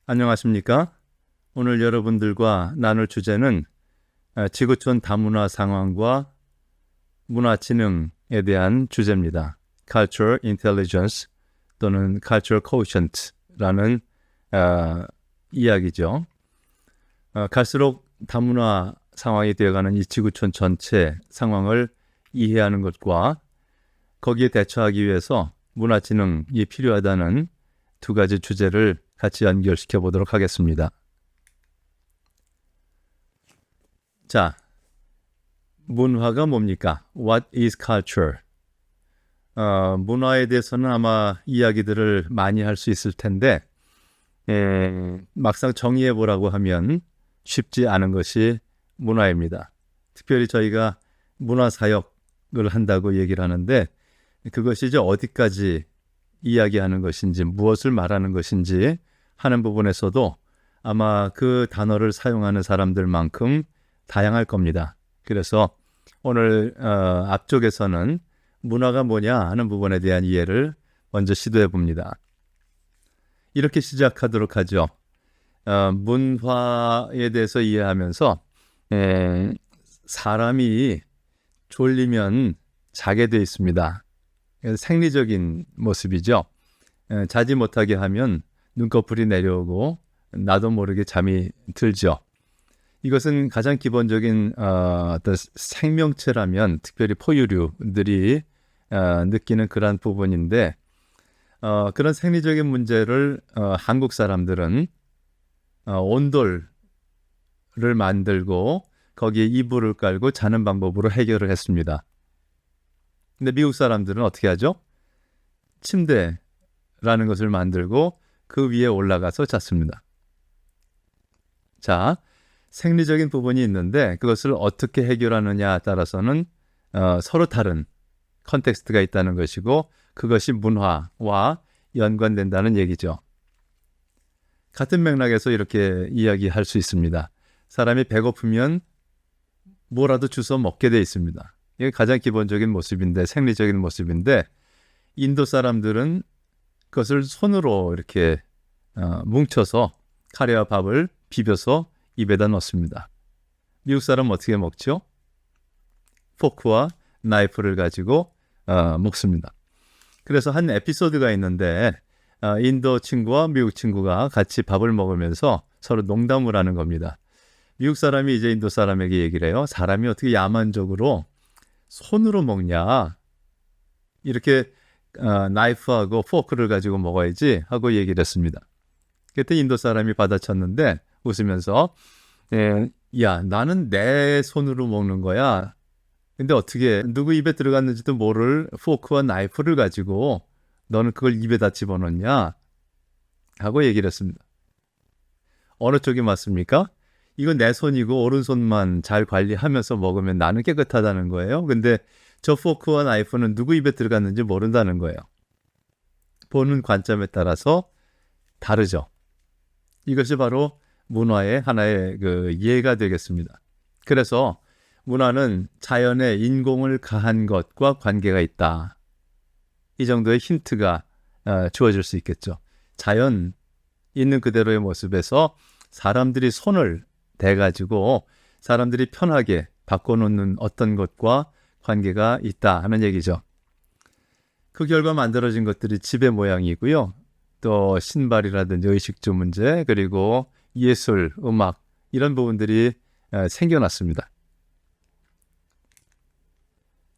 안녕하십니까? 오늘 여러분들과 나눌 주제는 지구촌 다문화 상황과 문화지능에 대한 주제입니다. Cultural Intelligence 또는 Cultural Quotient라는 이야기죠. 갈수록 다문화 상황이 되어가는 이 지구촌 전체 상황을 이해하는 것과 거기에 대처하기 위해서 문화지능이 필요하다는 두 가지 주제를 같이 연결시켜 보도록 하겠습니다. 자, 문화가 뭡니까? What is culture? 문화에 대해서는 아마 이야기들을 많이 할 수 있을 텐데 막상 정의해 보라고 하면 쉽지 않은 것이 문화입니다. 특별히 저희가 문화사역을 한다고 얘기를 하는데 그것이 이제 어디까지 이야기하는 것인지 무엇을 말하는 것인지 하는 부분에서도 아마 그 단어를 사용하는 사람들만큼 다양할 겁니다. 그래서 오늘 앞쪽에서는 문화가 뭐냐 하는 부분에 대한 이해를 먼저 시도해 봅니다. 이렇게 시작하도록 하죠. 문화에 대해서 이해하면서 사람이 졸리면 자게 돼 있습니다. 생리적인 모습이죠. 자지 못하게 하면 눈꺼풀이 내려오고 나도 모르게 잠이 들죠. 이것은 가장 기본적인 어떤 생명체라면 특별히 포유류들이 느끼는 그러한 부분인데 그런 생리적인 문제를 한국 사람들은 온돌을 만들고 거기에 이불을 깔고 자는 방법으로 해결을 했습니다. 근데 미국 사람들은 어떻게 하죠? 침대라는 것을 만들고 그 위에 올라가서 잤습니다. 자, 생리적인 부분이 있는데 그것을 어떻게 해결하느냐에 따라서는 서로 다른 컨텍스트가 있다는 것이고 그것이 문화와 연관된다는 얘기죠. 같은 맥락에서 이렇게 이야기할 수 있습니다. 사람이 배고프면 뭐라도 주워 먹게 돼 있습니다. 이게 가장 기본적인 모습인데 생리적인 모습인데 인도 사람들은 그것을 손으로 이렇게 뭉쳐서 카레와 밥을 비벼서 입에다 넣습니다. 미국 사람은 어떻게 먹죠? 포크와 나이프를 가지고 먹습니다. 그래서 한 에피소드가 있는데 인도 친구와 미국 친구가 같이 밥을 먹으면서 서로 농담을 하는 겁니다. 미국 사람이 이제 인도 사람에게 얘기를 해요. 사람이 어떻게 야만적으로 손으로 먹냐? 이렇게 나이프하고 포크를 가지고 먹어야지 하고 얘기를 했습니다. 그때 인도 사람이 받아쳤는데 웃으면서 야, 나는 내 손으로 먹는 거야. 근데 어떻게 누구 입에 들어갔는지도 모를 포크와 나이프를 가지고 너는 그걸 입에다 집어넣냐? 하고 얘기를 했습니다. 어느 쪽이 맞습니까? 이건 내 손이고 오른손만 잘 관리하면서 먹으면 나는 깨끗하다는 거예요. 근데 저 포크와 나이프는 누구 입에 들어갔는지 모른다는 거예요. 보는 관점에 따라서 다르죠. 이것이 바로 문화의 하나의 그 예가 되겠습니다. 그래서 문화는 자연에 인공을 가한 것과 관계가 있다. 이 정도의 힌트가 주어질 수 있겠죠. 자연 있는 그대로의 모습에서 사람들이 손을 대가지고 사람들이 편하게 바꿔놓는 어떤 것과 관계가 있다 하는 얘기죠. 그 결과 만들어진 것들이 집의 모양이고요. 또 신발이라든지 의식주 문제 그리고 예술, 음악 이런 부분들이 생겨났습니다.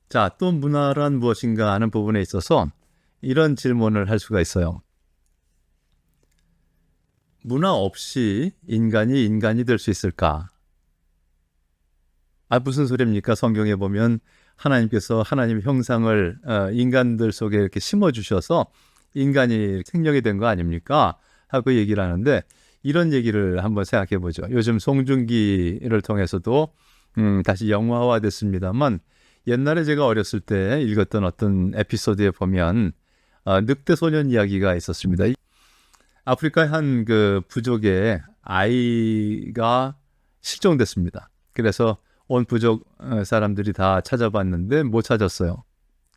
자, 또 문화란 무엇인가 하는 부분에 있어서 이런 질문을 할 수가 있어요. 문화 없이 인간이 될 수 있을까? 무슨 소리입니까? 성경에 보면 하나님께서 하나님의 형상을 인간들 속에 이렇게 심어주셔서 인간이 생명이 된 거 아닙니까? 하고 얘기를 하는데 이런 얘기를 한번 생각해 보죠. 요즘 송중기를 통해서도 다시 영화화 됐습니다만 옛날에 제가 어렸을 때 읽었던 어떤 에피소드에 보면 늑대 소년 이야기가 있었습니다. 아프리카의 한 그 부족의 아이가 실종됐습니다. 그래서 온 부족 사람들이 다 찾아봤는데 못 찾았어요.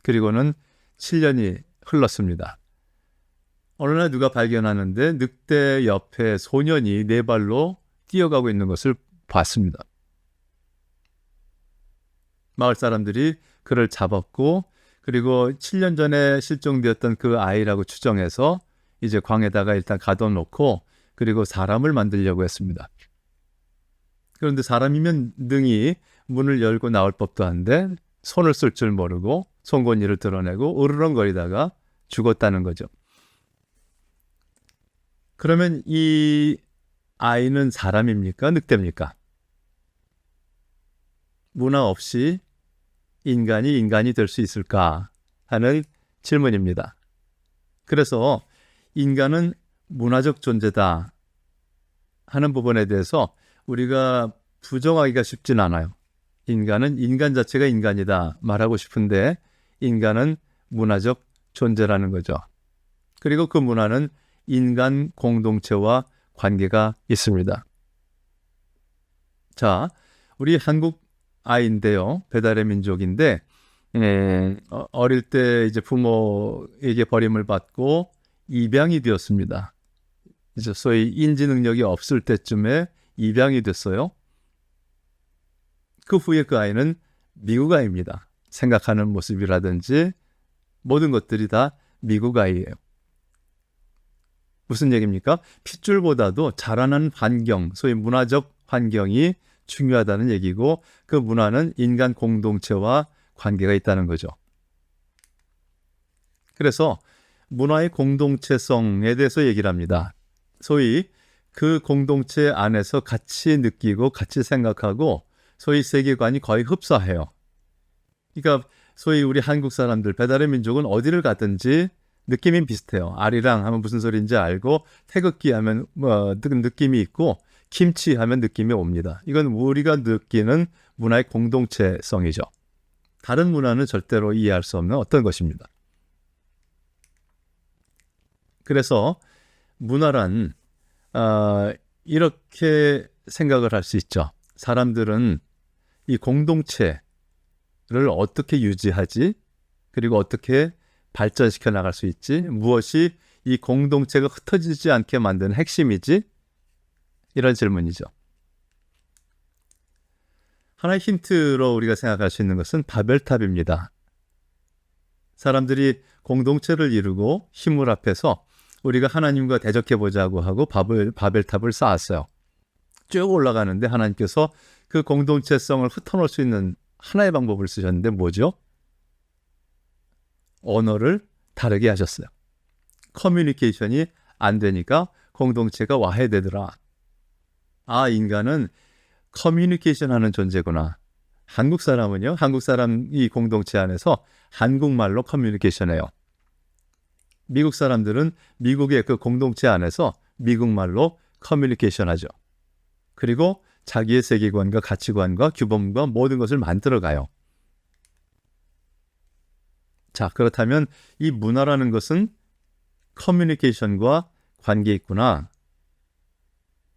그리고는 7년이 흘렀습니다. 어느 날 누가 발견하는데 늑대 옆에 소년이 네 발로 뛰어가고 있는 것을 봤습니다. 마을 사람들이 그를 잡았고 그리고 7년 전에 실종되었던 그 아이라고 추정해서 이제 광에다가 일단 가둬놓고 그리고 사람을 만들려고 했습니다. 그런데 사람이면 능히 문을 열고 나올 법도 한데 손을 쓸 줄 모르고 송곳니를 드러내고 으르렁거리다가 죽었다는 거죠. 그러면 이 아이는 사람입니까? 늑대입니까? 문화 없이 인간이 될 수 있을까 하는 질문입니다. 그래서 인간은 문화적 존재다 하는 부분에 대해서 우리가 부정하기가 쉽진 않아요. 인간은 인간 자체가 인간이다 말하고 싶은데 인간은 문화적 존재라는 거죠. 그리고 그 문화는 인간 공동체와 관계가 있습니다. 자, 우리 한국 아이인데요. 배달의 민족인데 어릴 때 이제 부모에게 버림을 받고 입양이 되었습니다. 이제 소위 인지 능력이 없을 때쯤에 입양이 됐어요. 그 후에 그 아이는 미국 아이입니다. 생각하는 모습이라든지 모든 것들이 다 미국 아이예요. 무슨 얘기입니까? 핏줄보다도 자라는 환경, 소위 문화적 환경이 중요하다는 얘기고 그 문화는 인간 공동체와 관계가 있다는 거죠. 그래서 문화의 공동체성에 대해서 얘기를 합니다. 소위 그 공동체 안에서 같이 느끼고 같이 생각하고 소위 세계관이 거의 흡사해요. 그러니까 소위 우리 한국 사람들 배달의 민족은 어디를 가든지 느낌이 비슷해요. 아리랑 하면 무슨 소리인지 알고 태극기 하면 뭐 느낌이 있고 김치 하면 느낌이 옵니다. 이건 우리가 느끼는 문화의 공동체성이죠. 다른 문화는 절대로 이해할 수 없는 어떤 것입니다. 그래서 문화란 이렇게 생각을 할 수 있죠. 사람들은 이 공동체를 어떻게 유지하지? 그리고 어떻게 발전시켜 나갈 수 있지? 무엇이 이 공동체가 흩어지지 않게 만드는 핵심이지? 이런 질문이죠. 하나의 힌트로 우리가 생각할 수 있는 것은 바벨탑입니다. 사람들이 공동체를 이루고 힘을 합해서 우리가 하나님과 대적해 보자고 하고 바벨탑을 쌓았어요. 쭉 올라가는데 하나님께서 그 공동체성을 흩어놓을 수 있는 하나의 방법을 쓰셨는데 뭐죠? 언어를 다르게 하셨어요. 커뮤니케이션이 안 되니까 공동체가 와해되더라. 아, 인간은 커뮤니케이션 하는 존재구나. 한국 사람은요, 한국 사람 이 공동체 안에서 한국말로 커뮤니케이션 해요. 미국 사람들은 미국의 그 공동체 안에서 미국말로 커뮤니케이션 하죠. 그리고 자기의 세계관과 가치관과 규범과 모든 것을 만들어가요. 자, 그렇다면 이 문화라는 것은 커뮤니케이션과 관계 있구나.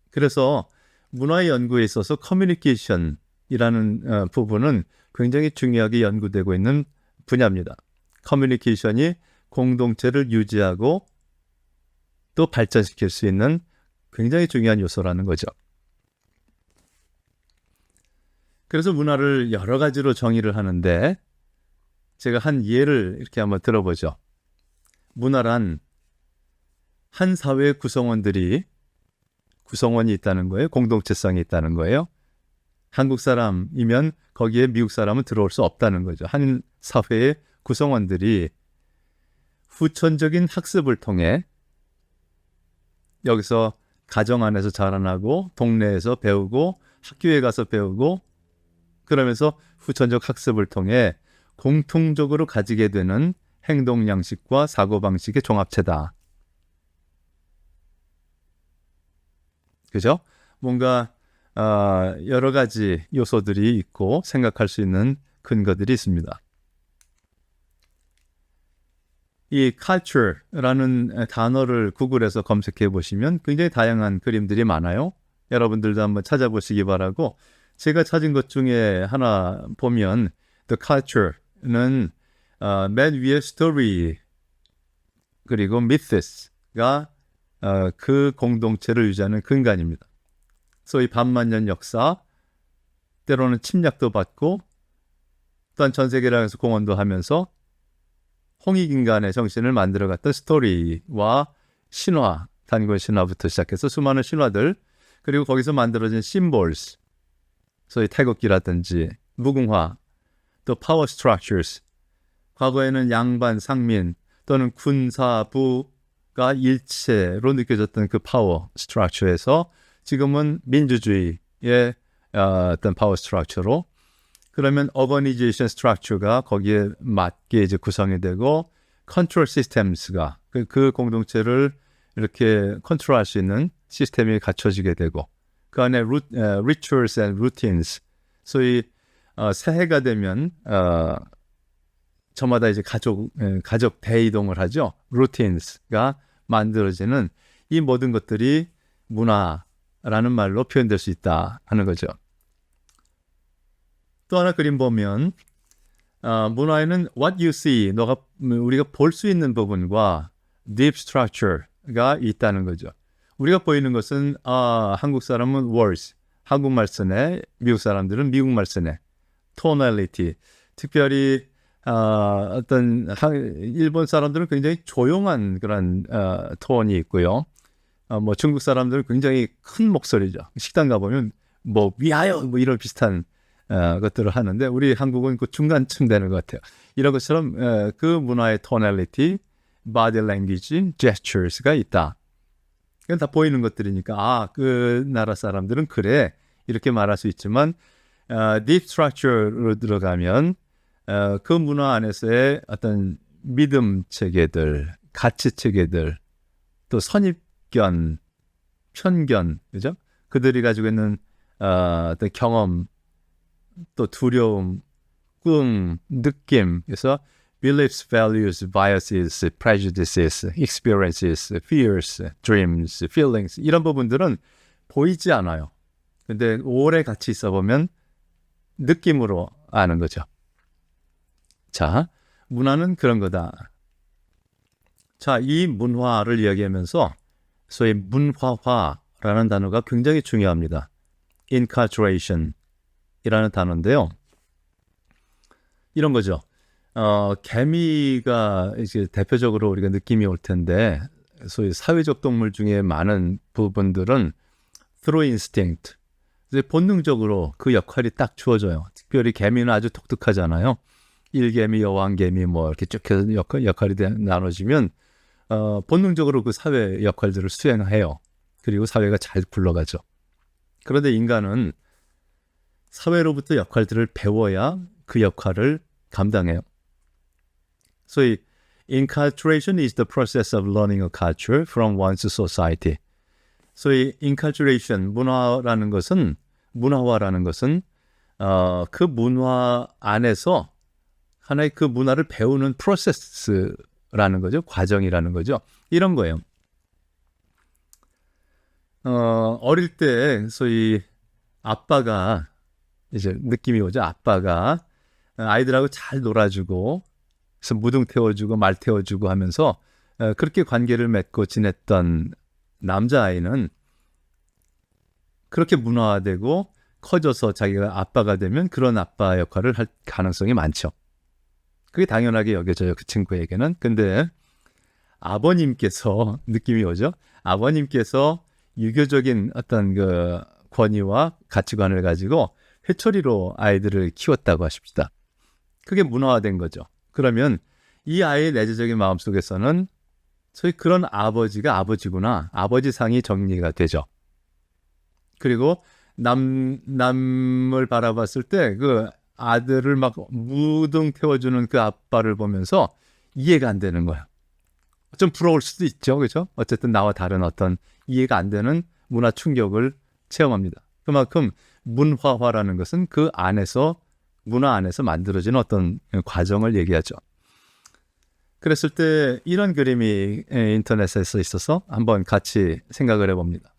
그래서 문화의 연구에 있어서 커뮤니케이션이라는 부분은 굉장히 중요하게 연구되고 있는 분야입니다. 커뮤니케이션이 공동체를 유지하고 또 발전시킬 수 있는 굉장히 중요한 요소라는 거죠. 그래서 문화를 여러 가지로 정의를 하는데 제가 한 예를 이렇게 한번 들어보죠. 문화란 한 사회의 구성원이 있다는 거예요. 공동체성이 있다는 거예요. 한국 사람이면 거기에 미국 사람은 들어올 수 없다는 거죠. 한 사회의 구성원들이 후천적인 학습을 통해 여기서 가정 안에서 자라나고 동네에서 배우고 학교에 가서 배우고 그러면서 후천적 학습을 통해 공통적으로 가지게 되는 행동 양식과 사고방식의 종합체다. 그죠? 뭔가 여러 가지 요소들이 있고 생각할 수 있는 근거들이 있습니다. 이 culture라는 단어를 구글에서 검색해 보시면 굉장히 다양한 그림들이 많아요. 여러분들도 한번 찾아보시기 바라고 제가 찾은 것 중에 하나 보면 The Culture는 맨 위에 Story 그리고 Myths 그 공동체를 유지하는 근간입니다. 소위 반만년 역사, 때로는 침략도 받고 또한 전 세계를 공헌도 하면서 홍익인간의 정신을 만들어갔던 스토리와 신화, 단군 신화부터 시작해서 수많은 신화들, 그리고 거기서 만들어진 심볼스, 소위 태극기라든지 무궁화, 또 파워 스트럭처스, 과거에는 양반, 상민 또는 군사부가 일체로 느껴졌던 그 파워 스트럭처에서 지금은 민주주의의 어떤 파워 스트럭처로, 그러면 어거니제이션 스트럭처가 거기에 맞게 이제 구성이 되고 컨트롤 시스템스가 그 공동체를 이렇게 컨트롤할 수 있는 시스템이 갖춰지게 되고, 그 안에 rituals and routines, 소위 새해가 되면 저마다 이제 가족 대이동을 하죠. routines가 만들어지는 이 모든 것들이 문화라는 말로 표현될 수 있다 하는 거죠. 또 하나 그림 보면 문화에는 what you see, 우리가 볼 수 있는 부분과 deep structure가 있다는 거죠. 우리가 보이는 것은 한국 사람은 words, 한국말 쓰네, 미국 사람들은 미국말 쓰네, tonality, 특별히 어떤 일본 사람들은 굉장히 조용한 그런 톤이 있고요. 뭐 중국 사람들은 굉장히 큰 목소리죠. 식당 가보면 뭐 위하여 뭐 이런 비슷한 것들을 하는데 우리 한국은 그 중간쯤 되는 것 같아요. 이런 것처럼 그 문화의 tonality, body language, gestures가 있다. 그건 다 보이는 것들이니까 그 나라 사람들은 그래 이렇게 말할 수 있지만 deep structure로 들어가면 그 문화 안에서의 어떤 믿음 체계들, 가치 체계들, 또 선입견, 편견, 그죠? 그들이 가지고 있는 어떤 경험, 또 두려움, 꿈, 느낌, 그래서 beliefs, values, biases, prejudices, experiences, fears, dreams, feelings 이런 부분들은 보이지 않아요. 근데 오래 같이 있어 보면 느낌으로 아는 거죠. 자, 문화는 그런 거다. 자, 이 문화를 이야기하면서 소위 문화화라는 단어가 굉장히 중요합니다. inculturation 이라는 단어인데요. 이런 거죠. 개미가 이제 대표적으로 우리가 느낌이 올 텐데, 소위 사회적 동물 중에 많은 부분들은 through instinct, 이제 본능적으로 그 역할이 딱 주어져요. 특별히 개미는 아주 독특하잖아요. 일개미, 여왕개미 뭐 이렇게 쭉 해서 역할이 나눠지면 본능적으로 그 사회 역할들을 수행해요. 그리고 사회가 잘 굴러가죠. 그런데 인간은 사회로부터 역할들을 배워야 그 역할을 감당해요. 소위 inculturation is the process of learning a culture from one's society. 소위 inculturation, 문화화라는 것은 그 문화 안에서 하나의 그 문화를 배우는 프로세스라는 거죠. 과정이라는 거죠. 이런 거예요. 어릴 때 소위 아빠가 이제 느낌이 오죠. 아빠가 아이들하고 잘 놀아주고 그래서 무등 태워주고 말 태워주고 하면서 그렇게 관계를 맺고 지냈던 남자아이는 그렇게 문화화되고 커져서 자기가 아빠가 되면 그런 아빠 역할을 할 가능성이 많죠. 그게 당연하게 여겨져요. 그 친구에게는. 근데 아버님께서 느낌이 오죠. 아버님께서 유교적인 어떤 그 권위와 가치관을 가지고 회초리로 아이들을 키웠다고 하십시다. 그게 문화화된 거죠. 그러면 이 아이의 내재적인 마음속에서는 소위 그런 아버지가 아버지구나. 아버지상이 정리가 되죠. 그리고 남을 바라봤을 때 그 아들을 막 무등 태워주는 그 아빠를 보면서 이해가 안 되는 거예요. 좀 부러울 수도 있죠. 그렇죠? 어쨌든 나와 다른 어떤 이해가 안 되는 문화 충격을 체험합니다. 그만큼 문화화라는 것은 그 안에서 문화 안에서 만들어지는 어떤 과정을 얘기하죠. 그랬을 때 이런 그림이 인터넷에서 있어서 한번 같이 생각을 해봅니다.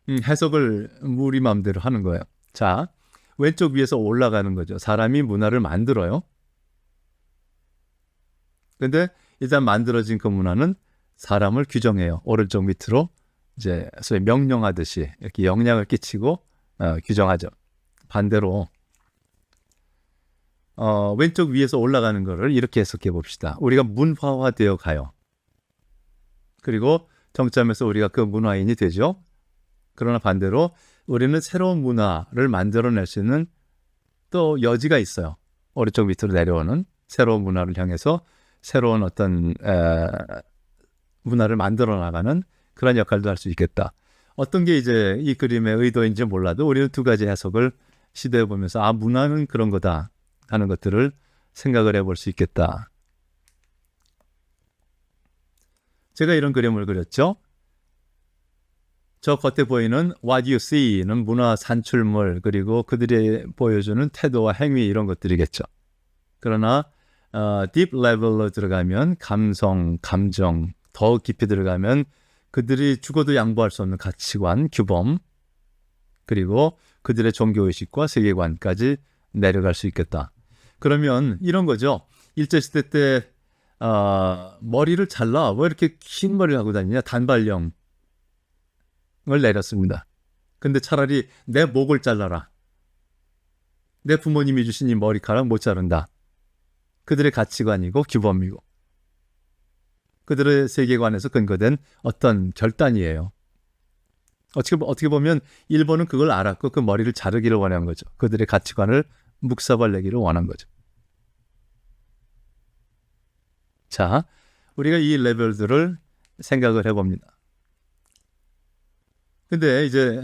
해석을 우리 마음대로 하는 거예요. 자, 왼쪽 위에서 올라가는 거죠. 사람이 문화를 만들어요. 근데 일단 만들어진 그 문화는 사람을 규정해요. 오른쪽 밑으로 이제 소위 명령하듯이 이렇게 영향을 끼치고 규정하죠. 반대로 왼쪽 위에서 올라가는 거를 이렇게 해석해 봅시다. 우리가 문화화되어 가요. 그리고 정점에서 우리가 그 문화인이 되죠. 그러나 반대로 우리는 새로운 문화를 만들어낼 수 있는 또 여지가 있어요. 오른쪽 밑으로 내려오는 새로운 문화를 향해서 새로운 어떤 문화를 만들어 나가는 그런 역할도 할 수 있겠다. 어떤 게 이제 이 그림의 의도인지 몰라도 우리는 두 가지 해석을 시도해 보면서 문화는 그런 거다 하는 것들을 생각을 해볼 수 있겠다. 제가 이런 그림을 그렸죠. 저 겉에 보이는 What you see는 문화 산출물, 그리고 그들이 보여주는 태도와 행위 이런 것들이겠죠. 그러나 deep level로 들어가면 감성, 감정, 더 깊이 들어가면 그들이 죽어도 양보할 수 없는 가치관, 규범, 그리고 그들의 종교의식과 세계관까지 내려갈 수 있겠다. 그러면 이런 거죠. 일제시대 때 머리를 잘라. 왜 이렇게 긴 머리를 하고 다니냐? 단발령을 내렸습니다. 근데 차라리 내 목을 잘라라. 내 부모님이 주신 이 머리카락 못 자른다. 그들의 가치관이고 규범이고 그들의 세계관에서 근거된 어떤 결단이에요. 어떻게 보면 일본은 그걸 알았고 그 머리를 자르기를 원한 거죠. 그들의 가치관을 묵사발내기를 원한 거죠. 자, 우리가 이 레벨들을 생각을 해봅니다. 근데 이제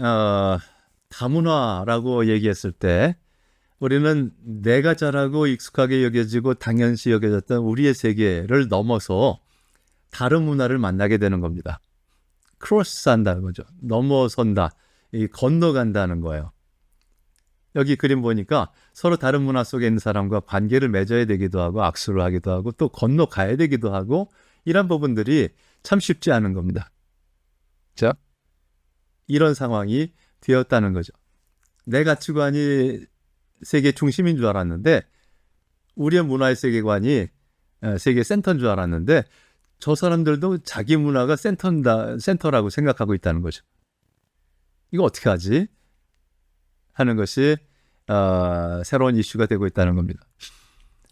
다문화라고 얘기했을 때 우리는 내가 잘하고 익숙하게 여겨지고 당연시 여겨졌던 우리의 세계를 넘어서 다른 문화를 만나게 되는 겁니다. 크로스한다는 거죠. 넘어선다, 건너간다는 거예요. 여기 그림 보니까 서로 다른 문화 속에 있는 사람과 관계를 맺어야 되기도 하고 악수를 하기도 하고 또 건너가야 되기도 하고 이런 부분들이 참 쉽지 않은 겁니다. 자, 이런 상황이 되었다는 거죠. 내 가치관이 세계 중심인 줄 알았는데 우리의 문화의 세계관이 세계 센터인 줄 알았는데 저 사람들도 자기 문화가 센터라고 생각하고 있다는 거죠. 이거 어떻게 하지? 하는 것이 새로운 이슈가 되고 있다는 겁니다.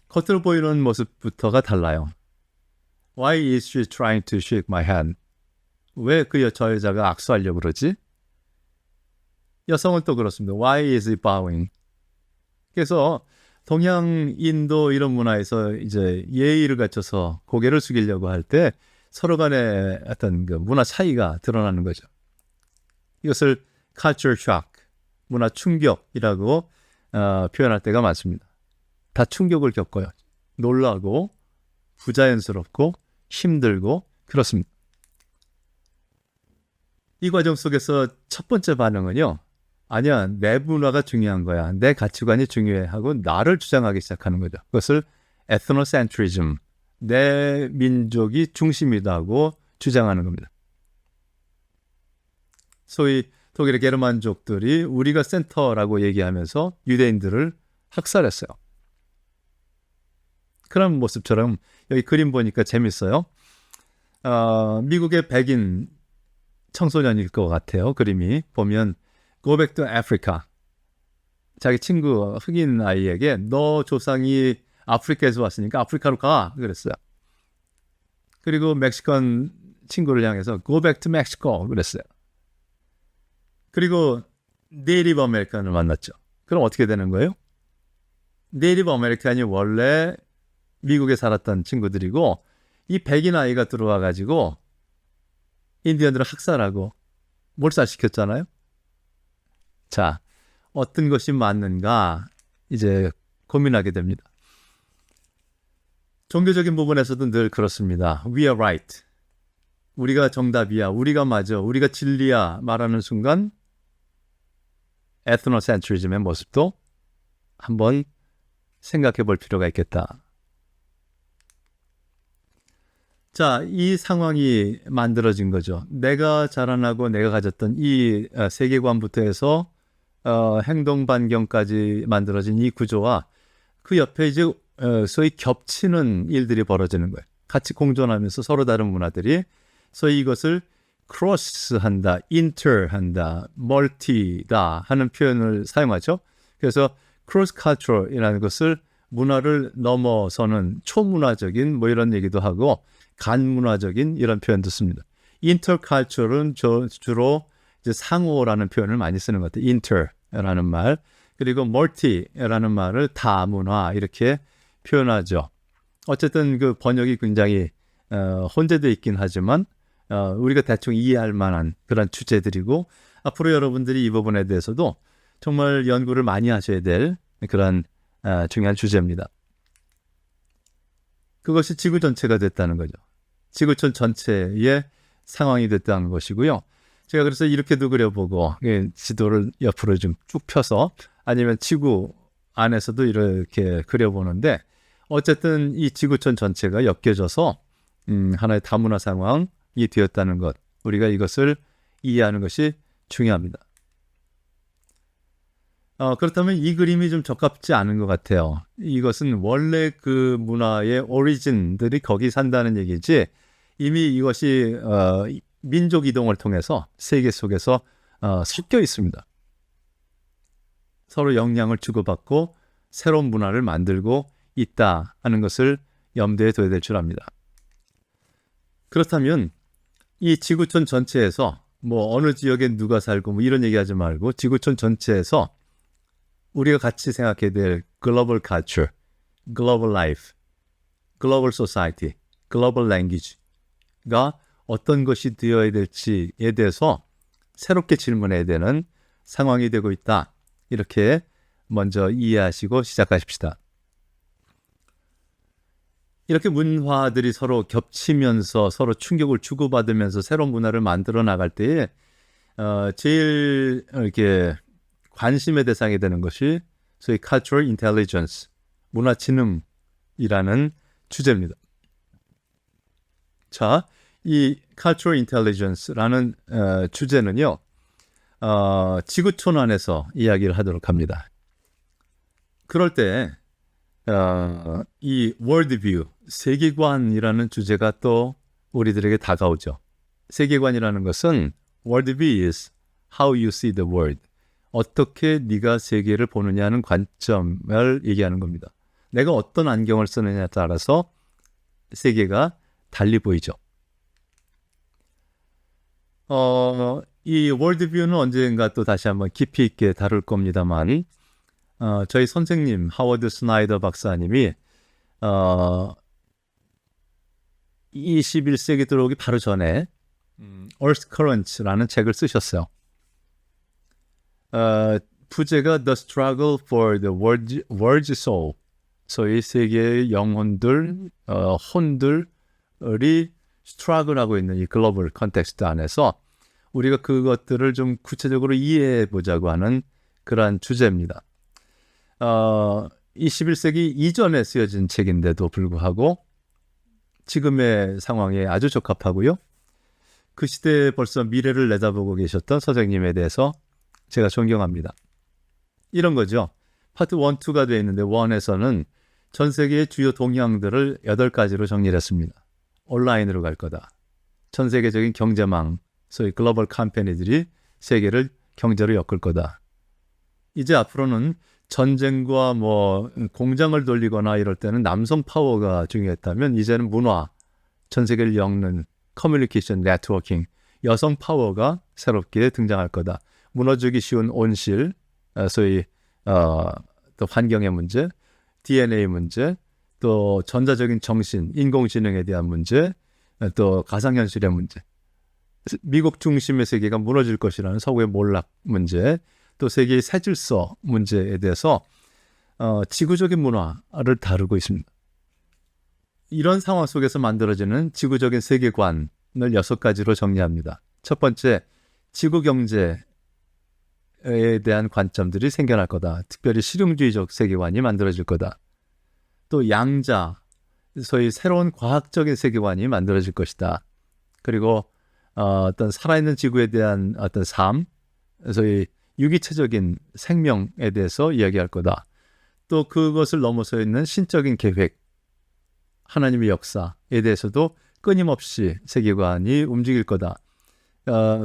겉으로 보이는 모습부터가 달라요. Why is she trying to shake my hand? 왜 저 여자가 악수하려고 그러지? 여성은 또 그렇습니다. Why is he bowing? 그래서 동양, 인도 이런 문화에서 이제 예의를 갖춰서 고개를 숙이려고 할 때 서로 간의 어떤 그 문화 차이가 드러나는 거죠. 이것을 culture shock, 문화 충격이라고 표현할 때가 많습니다. 다 충격을 겪어요. 놀라고, 부자연스럽고, 힘들고 그렇습니다. 이 과정 속에서 첫 번째 반응은요. 아니야, 내 문화가 중요한 거야. 내 가치관이 중요해 하고 나를 주장하기 시작하는 거죠. 그것을 ethnocentrism, 내 민족이 중심이다 하고 주장하는 겁니다. 소위 독일의 게르만족들이 우리가 센터라고 얘기하면서 유대인들을 학살했어요. 그런 모습처럼 여기 그림 보니까 재밌어요. 미국의 백인 청소년일 것 같아요. 그림이 보면 Go back to Africa. 자기 친구 흑인 아이에게 너 조상이 아프리카에서 왔으니까 아프리카로 가 그랬어요. 그리고 멕시칸 친구를 향해서 Go back to Mexico 그랬어요. 그리고 네이티브 아메리칸을 만났죠. 그럼 어떻게 되는 거예요? 네이티브 아메리칸이 원래 미국에 살았던 친구들이고 이 백인 아이가 들어와 가지고 인디언들을 학살하고 몰살시켰잖아요. 자, 어떤 것이 맞는가 이제 고민하게 됩니다. 종교적인 부분에서도 늘 그렇습니다. We are right. 우리가 정답이야. 우리가 맞아. 우리가 진리야. 말하는 순간 에트노센트리즘의 모습도 한번 생각해 볼 필요가 있겠다. 자, 이 상황이 만들어진 거죠. 내가 자라나고 내가 가졌던 이 세계관부터 해서 행동 반경까지 만들어진 이 구조와 그 옆에 이제 소위 겹치는 일들이 벌어지는 거예요. 같이 공존하면서 서로 다른 문화들이 소위 이것을 크로스한다, 인터한다, 멀티다 하는 표현을 사용하죠. 그래서 크로스 cultural이라는 것을 문화를 넘어서는 초문화적인 뭐 이런 얘기도 하고 간문화적인 이런 표현도 씁니다. intercultural은 주로 이제 상호라는 표현을 많이 쓰는 것 같아요. inter라는 말. 그리고 multi라는 말을 다문화 이렇게 표현하죠. 어쨌든 그 번역이 굉장히 혼재되어 있긴 하지만 우리가 대충 이해할 만한 그런 주제들이고 앞으로 여러분들이 이 부분에 대해서도 정말 연구를 많이 하셔야 될 그런 중요한 주제입니다. 그것이 지구 전체가 됐다는 거죠. 지구촌 전체의 상황이 됐다는 것이고요. 제가 그래서 이렇게도 그려보고 지도를 옆으로 좀 쭉 펴서 아니면 지구 안에서도 이렇게 그려보는데 어쨌든 이 지구촌 전체가 엮여져서 하나의 다문화 상황이 되었다는 것, 우리가 이것을 이해하는 것이 중요합니다. 그렇다면 이 그림이 좀 적합지 않은 것 같아요. 이것은 원래 그 문화의 오리진들이 거기 산다는 얘기지 이미 이것이 민족 이동을 통해서 세계 속에서 섞여 있습니다. 서로 영향을 주고받고 새로운 문화를 만들고 있다 하는 것을 염두에 둬야 될 줄 압니다. 그렇다면 이 지구촌 전체에서 뭐 어느 지역에 누가 살고 뭐 이런 얘기하지 말고 지구촌 전체에서 우리가 같이 생각해야 될 글로벌 culture, 글로벌 라이프, 글로벌 소사이티, 글로벌 랭귀지가 어떤 것이 되어야 될지에 대해서 새롭게 질문해야 되는 상황이 되고 있다. 이렇게 먼저 이해하시고 시작하십시다. 이렇게 문화들이 서로 겹치면서 서로 충격을 주고받으면서 새로운 문화를 만들어 나갈 때에 제일 이렇게 관심의 대상이 되는 것이 소위 cultural intelligence, 문화 지능이라는 주제입니다. 자, 이 cultural intelligence라는 주제는요, 지구촌 안에서 이야기를 하도록 합니다. 그럴 때 이 worldview, 세계관이라는 주제가 또 우리들에게 다가오죠. 세계관이라는 것은 worldview is how you see the world. 어떻게 네가 세계를 보느냐는 관점을 얘기하는 겁니다. 내가 어떤 안경을 쓰느냐에 따라서 세계가 달리 보이죠. 이 월드뷰는 언젠가 또 다시 한번 깊이 있게 다룰 겁니다만 저희 선생님 하워드 스나이더 박사님이 21세기 들어오기 바로 전에 Earth Currents라는 책을 쓰셨어요. 부제가 The Struggle for the World's Soul, 소위 세계의 영혼들, 혼들이 스트러글하고 있는 이 글로벌 컨텍스트 안에서 우리가 그것들을 좀 구체적으로 이해해 보자고 하는 그러한 주제입니다. 21세기 이전에 쓰여진 책인데도 불구하고 지금의 상황에 아주 적합하고요. 그 시대에 벌써 미래를 내다보고 계셨던 선생님에 대해서 제가 존경합니다. 이런 거죠. 파트 1, 2가 되어 있는데 1에서는 전 세계의 주요 동향들을 8가지로 정리를 했습니다. 온라인으로 갈 거다. 전 세계적인 경제망, 소위 글로벌 컴퍼니들이 세계를 경제로 엮을 거다. 이제 앞으로는 전쟁과 뭐 공장을 돌리거나 이럴 때는 남성 파워가 중요했다면 이제는 문화, 전 세계를 엮는 커뮤니케이션, 네트워킹, 여성 파워가 새롭게 등장할 거다. 무너지기 쉬운 온실, 소위 또 환경의 문제, DNA 문제, 또 전자적인 정신, 인공지능에 대한 문제, 또 가상현실의 문제, 미국 중심의 세계가 무너질 것이라는 서구의 몰락 문제, 또 세계의 새 질서 문제에 대해서 지구적인 문화를 다루고 있습니다. 이런 상황 속에서 만들어지는 지구적인 세계관을 6가지로 정리합니다. 첫 번째, 지구 경제에 대한 관점들이 생겨날 거다. 특별히 실용주의적 세계관이 만들어질 거다. 또 양자, 소위 새로운 과학적인 세계관이 만들어질 것이다. 그리고 어떤 살아있는 지구에 대한 어떤 삶, 소위 유기체적인 생명에 대해서 이야기할 거다. 또 그것을 넘어서 있는 신적인 계획, 하나님의 역사에 대해서도 끊임없이 세계관이 움직일 거다.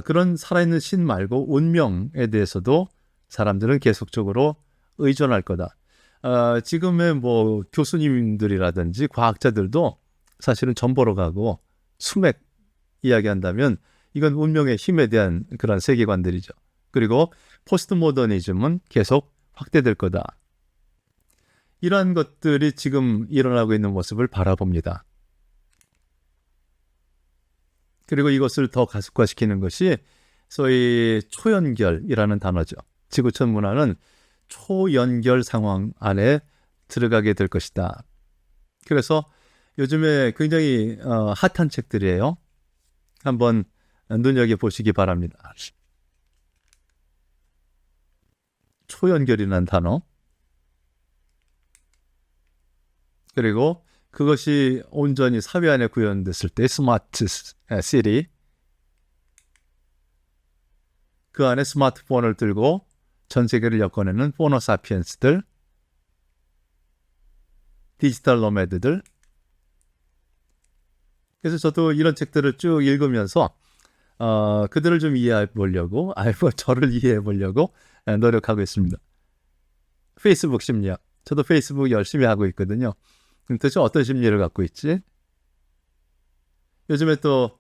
그런 살아있는 신 말고 운명에 대해서도 사람들은 계속적으로 의존할 거다. 지금의 뭐 교수님들이라든지 과학자들도 사실은 점 보러 가고 수맥 이야기한다면 이건 운명의 힘에 대한 그런 세계관들이죠. 그리고 포스트 모더니즘은 계속 확대될 거다. 이러한 것들이 지금 일어나고 있는 모습을 바라봅니다. 그리고 이것을 더 가속화시키는 것이 소위 초연결이라는 단어죠. 지구촌 문화는 초연결 상황 안에 들어가게 될 것이다. 그래서 요즘에 굉장히 핫한 책들이에요. 한번 눈여겨보시기 바랍니다. 초연결이라는 단어. 그리고 그것이 온전히 사회 안에 구현됐을 때 스마트 시티, 그 안에 스마트폰을 들고 전 세계를 엮어내는 포노사피엔스들, 디지털 노매드들. 그래서 저도 이런 책들을 쭉 읽으면서 그들을 좀 이해해 보려고, 저를 이해해 보려고 노력하고 있습니다. 페이스북 심리학. 저도 페이스북 열심히 하고 있거든요. 도대체 어떤 심리를 갖고 있지? 요즘에 또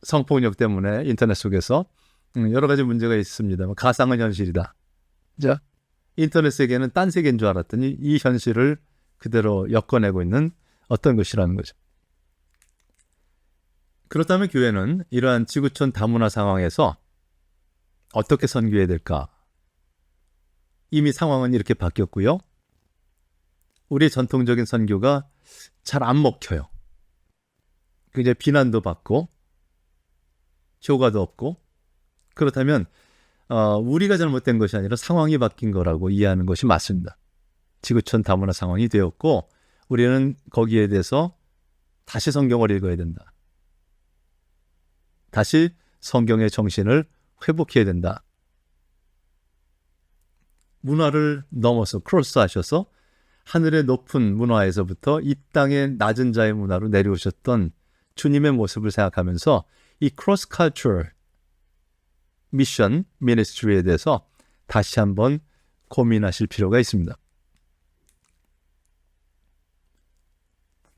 성폭력 때문에 인터넷 속에서 여러 가지 문제가 있습니다. 가상은 현실이다. 자, 인터넷 세계는 딴 세계인 줄 알았더니 이 현실을 그대로 엮어내고 있는 어떤 것이라는 거죠. 그렇다면 교회는 이러한 지구촌 다문화 상황에서 어떻게 선교해야 될까? 이미 상황은 이렇게 바뀌었고요. 우리의 전통적인 선교가 잘 안 먹혀요. 굉장히 비난도 받고 효과도 없고. 그렇다면 우리가 잘못된 것이 아니라 상황이 바뀐 거라고 이해하는 것이 맞습니다. 지구촌 다문화 상황이 되었고 우리는 거기에 대해서 다시 성경을 읽어야 된다. 다시 성경의 정신을 회복해야 된다. 문화를 넘어서 크로스하셔서 하늘의 높은 문화에서부터 이 땅의 낮은 자의 문화로 내려오셨던 주님의 모습을 생각하면서 이 크로스 컬처 미션 미니스트리에 대해서 다시 한번 고민하실 필요가 있습니다.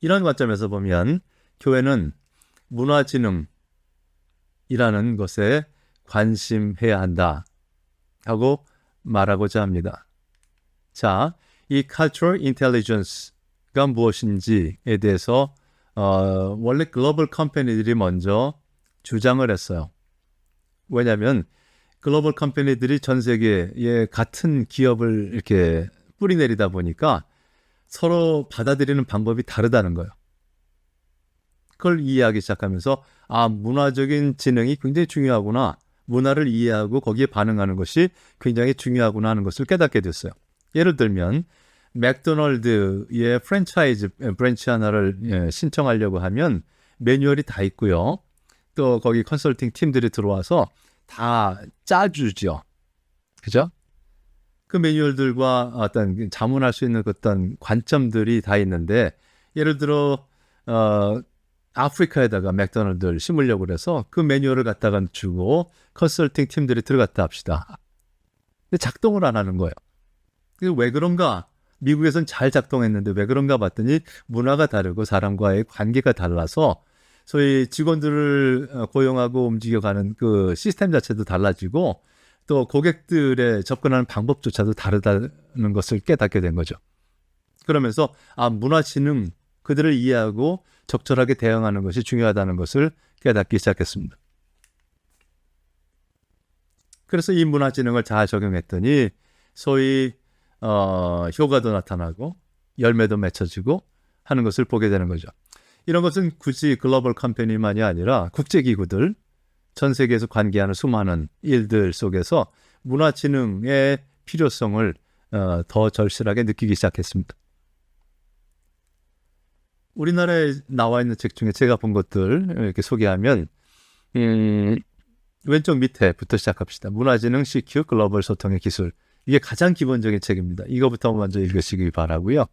이런 관점에서 보면 교회는 문화진흥이라는 것에 관심해야 한다 하고 말하고자 합니다. 자, 이 cultural intelligence가 무엇인지에 대해서 원래 글로벌 컴퍼니들이 먼저 주장을 했어요. 왜냐하면 글로벌 컴퍼니들이 전 세계에 같은 기업을 이렇게 뿌리내리다 보니까 서로 받아들이는 방법이 다르다는 거예요. 그걸 이해하기 시작하면서 문화적인 지능이 굉장히 중요하구나. 문화를 이해하고 거기에 반응하는 것이 굉장히 중요하구나 하는 것을 깨닫게 됐어요. 예를 들면 맥도널드의 프랜차이즈 브랜치 하나를 신청하려고 하면 매뉴얼이 다 있고요. 또 거기 컨설팅 팀들이 들어와서 다 짜주죠. 그죠? 그 매뉴얼들과 어떤 자문할 수 있는 어떤 관점들이 다 있는데 예를 들어 아프리카에다가 맥도날드를 심으려고 그래서 그 매뉴얼을 갖다가 주고 컨설팅 팀들이 들어갔다 합시다. 근데 작동을 안 하는 거예요. 왜 그런가? 미국에선 잘 작동했는데 왜 그런가 봤더니 문화가 다르고 사람과의 관계가 달라서 소위 직원들을 고용하고 움직여가는 그 시스템 자체도 달라지고 또 고객들의 접근하는 방법조차도 다르다는 것을 깨닫게 된 거죠. 그러면서 문화진흥, 그들을 이해하고 적절하게 대응하는 것이 중요하다는 것을 깨닫기 시작했습니다. 그래서 이 문화진흥을 잘 적용했더니 소위 효과도 나타나고 열매도 맺혀지고 하는 것을 보게 되는 거죠. 이런 것은 굳이 글로벌 컴퍼니만이 아니라 국제기구들, 전 세계에서 관계하는 수많은 일들 속에서 문화진흥의 필요성을 더 절실하게 느끼기 시작했습니다. 우리나라에 나와 있는 책 중에 제가 본 것들 이렇게 소개하면 왼쪽 밑에부터 시작합시다. 문화진흥 CQ 글로벌 소통의 기술. 이게 가장 기본적인 책입니다. 이거부터 먼저 읽으시기 바라고요.